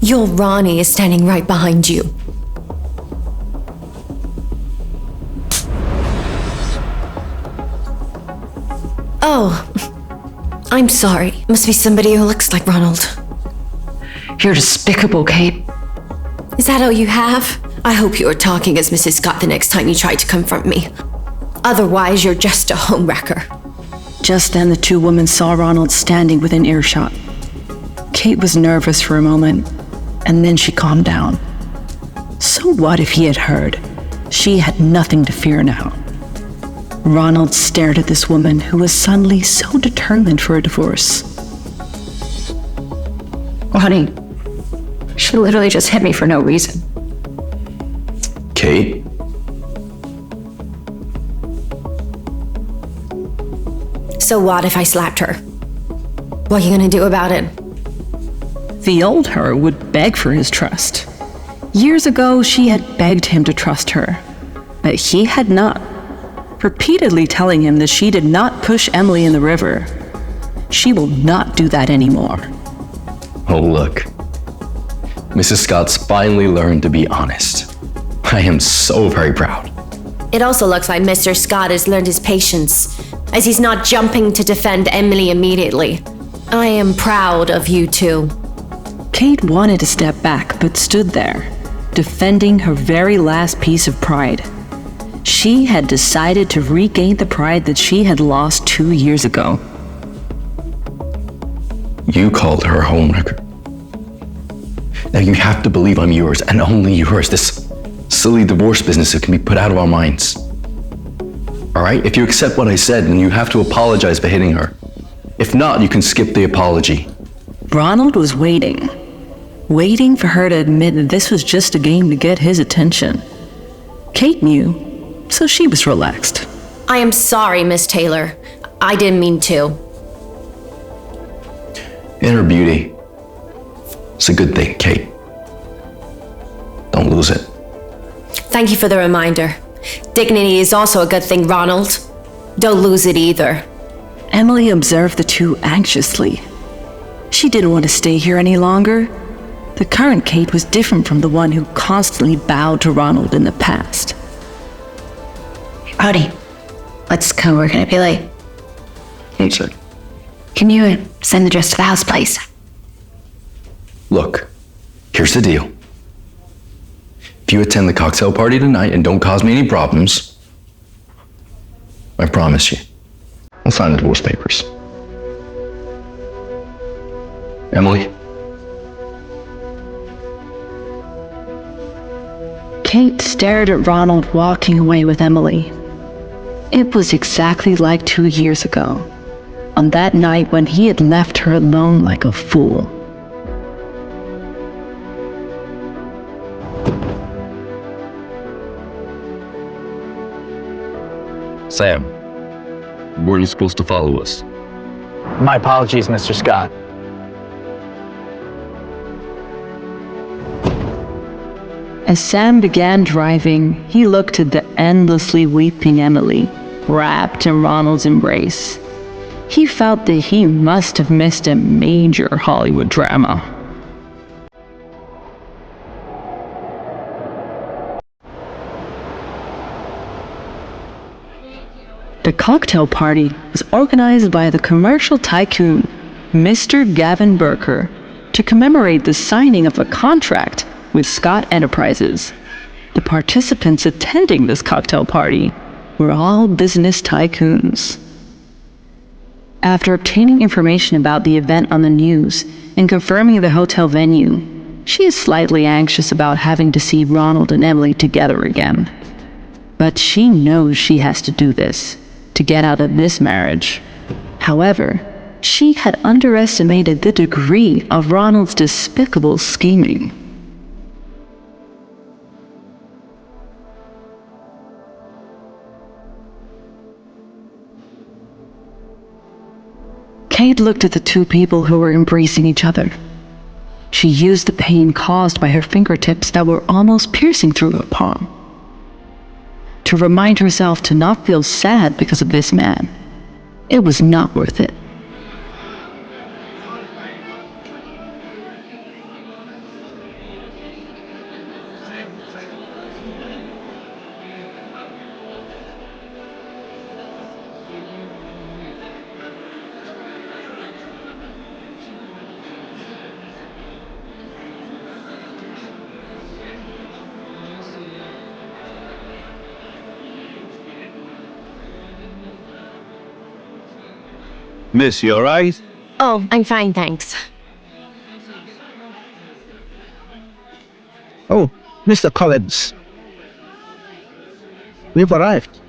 Your Ronnie is standing right behind you. Oh, I'm sorry. Must be somebody who looks like Ronald. You're despicable, Kate. Is that all you have? I hope you are talking as Mrs. Scott the next time you try to confront me. Otherwise, you're just a homewrecker. Just then, the two women saw Ronald standing within earshot. Kate was nervous for a moment, and then she calmed down. So what if he had heard? She had nothing to fear now. Ronald stared at this woman who was suddenly so determined for a divorce. Ronnie, she literally just hit me for no reason. Kate? So what if I slapped her? What are you gonna do about it? The old her would beg for his trust. Years ago, she had begged him to trust her, but he had not, repeatedly telling him that she did not push Emily in the river. She will not do that anymore. Oh, look. Mrs. Scott's finally learned to be honest. I am so very proud. It also looks like Mr. Scott has learned his patience, as he's not jumping to defend Emily immediately. I am proud of you two. Kate wanted to step back, but stood there, defending her very last piece of pride. She had decided to regain the pride that she had lost 2 years ago. You called her a homewrecker. Now you have to believe I'm yours, and only yours. This silly divorce business that can be put out of our minds. All right? If you accept what I said, then you have to apologize for hitting her. If not, you can skip the apology. Ronald was waiting for her to admit that this was just a game to get his attention. Kate knew, so she was relaxed. I am sorry, Miss Taylor. I didn't mean to. Inner beauty. It's a good thing, Kate. Don't lose it. Thank you for the reminder. Dignity is also a good thing, Ronald. Don't lose it either. Emily observed the two anxiously. She didn't want to stay here any longer. The current Kate was different from the one who constantly bowed to Ronald in the past. Rowdy, let's go. We're gonna be late. One sec. Can you send the dress to the house, please? Look, here's the deal. If you attend the cocktail party tonight and don't cause me any problems, I promise you, I'll sign the divorce papers. Emily? Kate stared at Ronald walking away with Emily. It was exactly like 2 years ago, on that night when he had left her alone like a fool. Sam, weren't you supposed to follow us? My apologies, Mr. Scott. As Sam began driving, he looked at the endlessly weeping Emily, wrapped in Ronald's embrace. He felt that he must have missed a major Hollywood drama. The cocktail party was organized by the commercial tycoon, Mr. Gavin Burker, to commemorate the signing of a contract with Scott Enterprises. The participants attending this cocktail party were all business tycoons. After obtaining information about the event on the news and confirming the hotel venue, she is slightly anxious about having to see Ronald and Emily together again. But she knows she has to do this to get out of this marriage. However, she had underestimated the degree of Ronald's despicable scheming. Kate looked at the two people who were embracing each other. She used the pain caused by her fingertips that were almost piercing through her palm to remind herself to not feel sad because of this man. It was not worth it. Miss, you alright? Oh, I'm fine, thanks. Oh, Mr. Collins. We've arrived.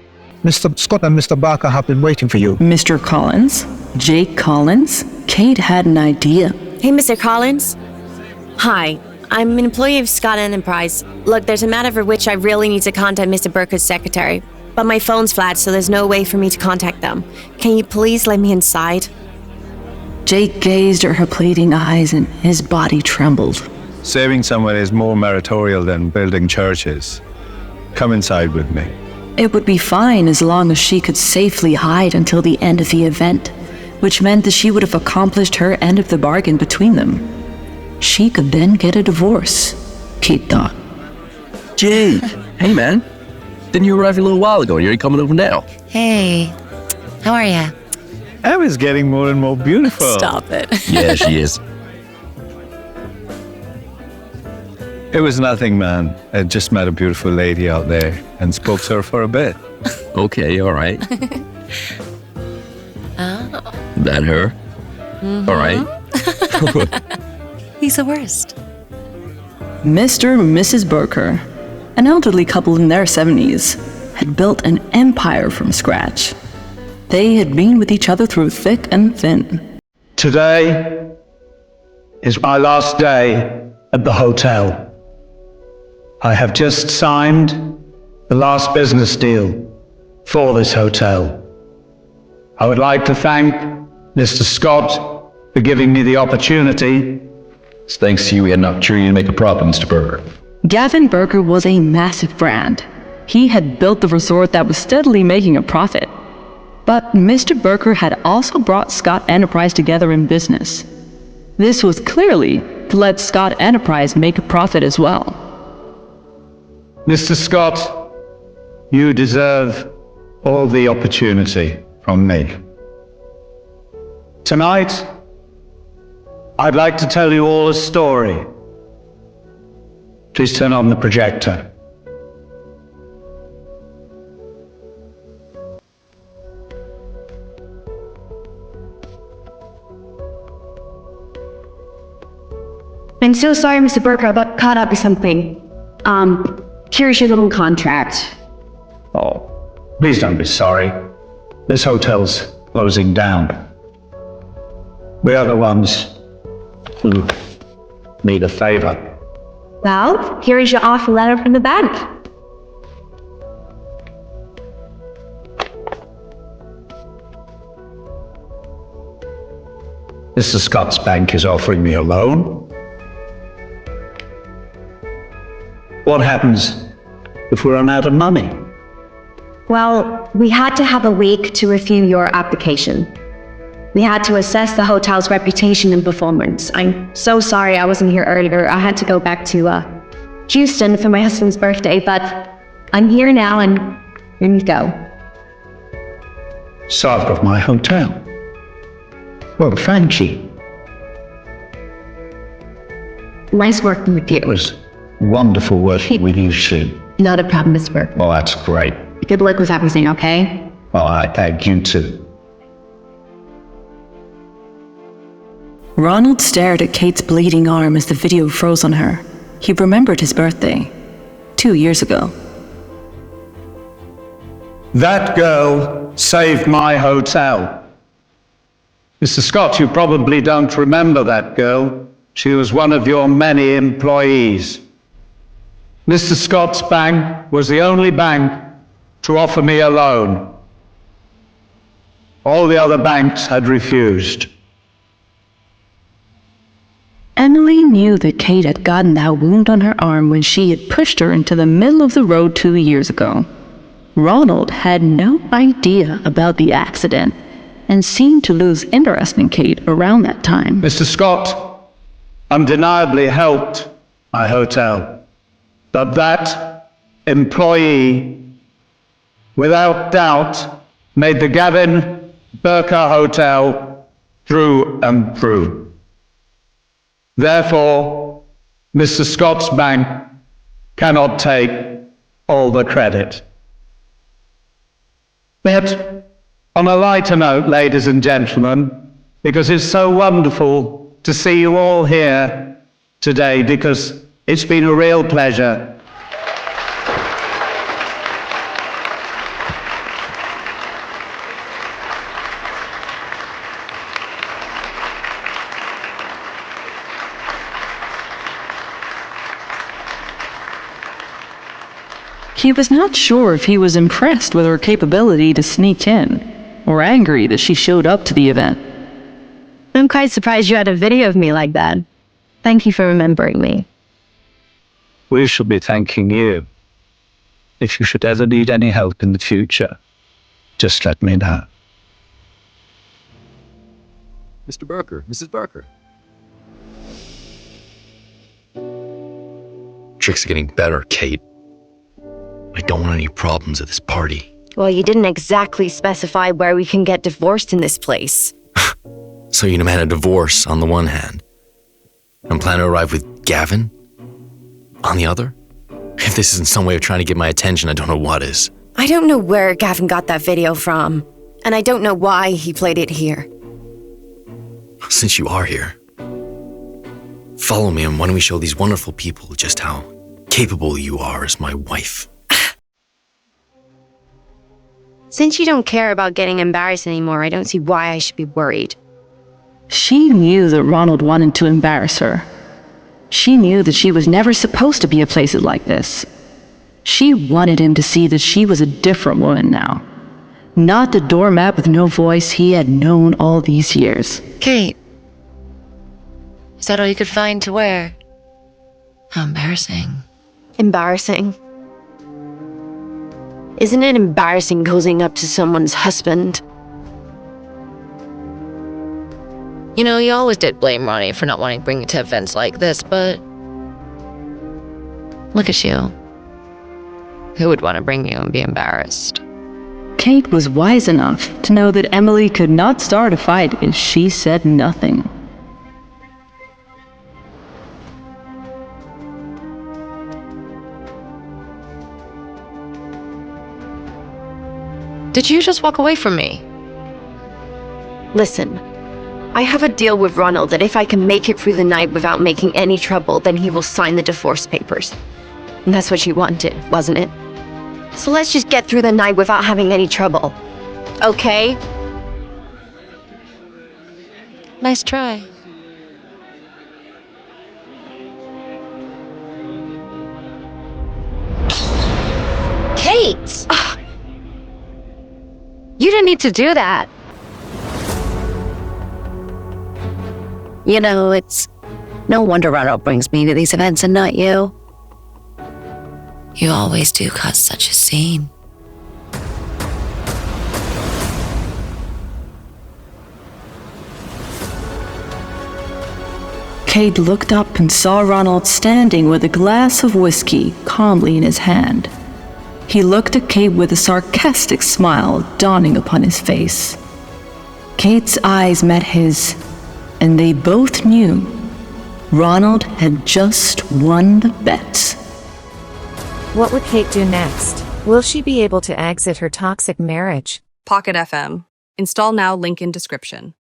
Mr. Scott and Mr. Barker have been waiting for you. Mr. Collins? Jake Collins? Kate had an idea. Hey, Mr. Collins. Hi, I'm an employee of Scott Enterprise. Look, there's a matter for which I really need to contact Mr. Burker's secretary, but my phone's flat, so there's no way for me to contact them. Can you please let me inside? Jake gazed at her pleading eyes and his body trembled. Saving someone is more meritorial than building churches. Come inside with me. It would be fine as long as she could safely hide until the end of the event, which meant that she would have accomplished her end of the bargain between them. She could then get a divorce, Kate thought. Jake, hey man. Didn't you arrive a little while ago and you're coming over now? Hey, how are ya? Emma's getting more and more beautiful. Stop it. Yeah, she is. It was nothing, man. I just met a beautiful lady out there and spoke to her for a bit. Okay, all right. That her? All right. He's the worst. Mr. and Mrs. Burker, an elderly couple in their 70s, had built an empire from scratch. They had been with each other through thick and thin. Today is my last day at the hotel. I have just signed the last business deal for this hotel. I would like to thank Mr. Scott for giving me the opportunity. It's thanks to you we had an opportunity to make a profit, Mr. Burger. Gavin Burker was a massive brand. He had built the resort that was steadily making a profit. But Mr. Burker had also brought Scott Enterprise together in business. This was clearly to let Scott Enterprise make a profit as well. Mr. Scott, you deserve all the opportunity from me. Tonight, I'd like to tell you all a story. Please turn on the projector. I'm so sorry, Mr. Burker, I got caught up with something. Here's your little contract. Oh, please don't be sorry. This hotel's closing down. We are the ones who need a favor. Well, here is your offer letter from the bank. Mr. Scott's bank is offering me a loan. What happens if we run out of money? Well, we had to have a week to review your application. We had to assess the hotel's reputation and performance. I'm so sorry I wasn't here earlier. I had to go back to Houston for my husband's birthday, but I'm here now and here you go. So I've got my hotel. Well, thank you. Nice working with you. It was wonderful working with you, Sue. Not a problem, Mr. Burke. Well, that's great. Good luck with everything, okay? Well, I thank you too. Ronald stared at Kate's bleeding arm as the video froze on her. He remembered his birthday, 2 years ago. That girl saved my hotel. Mr. Scott, you probably don't remember that girl. She was one of your many employees. Mr. Scott's bank was the only bank to offer me a loan. All the other banks had refused. Emily knew that Kate had gotten that wound on her arm when she had pushed her into the middle of the road 2 years ago. Ronald had no idea about the accident and seemed to lose interest in Kate around that time. Mr. Scott undeniably helped my hotel, but that employee, without doubt, made the Gavin Burker Hotel through and through. Therefore, Mr. Scott's bank cannot take all the credit. But On a lighter note, ladies and gentlemen, because it's so wonderful to see you all here today, because it's been a real pleasure. He was not sure if he was impressed with her capability to sneak in, or angry that she showed up to the event. I'm quite surprised you had a video of me like that. Thank you for remembering me. We shall be thanking you. If you should ever need any help in the future, just let me know. Mr. Burker, Mrs. Burker. Tricks are getting better, Kate. I don't want any problems at this party. Well, you didn't exactly specify where we can get divorced in this place. So you demand a divorce on the one hand, and plan to arrive with Gavin on the other? If this isn't some way of trying to get my attention, I don't know what is. I don't know where Gavin got that video from, and I don't know why he played it here. Since you are here, follow me, and why don't we show these wonderful people just how capable you are as my wife? Since you don't care about getting embarrassed anymore, I don't see why I should be worried. She knew that Ronald wanted to embarrass her. She knew that she was never supposed to be at places like this. She wanted him to see that she was a different woman now. Not the doormat with no voice he had known all these years. Kate, is that all you could find to wear? How embarrassing. Embarrassing? Isn't it embarrassing cozying up to someone's husband? You know, you always did blame Ronnie for not wanting to bring you to events like this, but look at you. Who would want to bring you and be embarrassed? Kate was wise enough to know that Emily could not start a fight if she said nothing. Did you just walk away from me? Listen, I have a deal with Ronald that if I can make it through the night without making any trouble, then he will sign the divorce papers. And that's what you wanted, wasn't it? So let's just get through the night without having any trouble. Okay? Nice try. Kate! You didn't need to do that. You know, it's no wonder Ronald brings me to these events and not you. You always do cause such a scene. Kate looked up and saw Ronald standing with a glass of whiskey calmly in his hand. He looked at Kate with a sarcastic smile dawning upon his face. Kate's eyes met his, and they both knew Ronald had just won the bet. What would Kate do next? Will she be able to exit her toxic marriage? Pocket FM. Install now, link in description.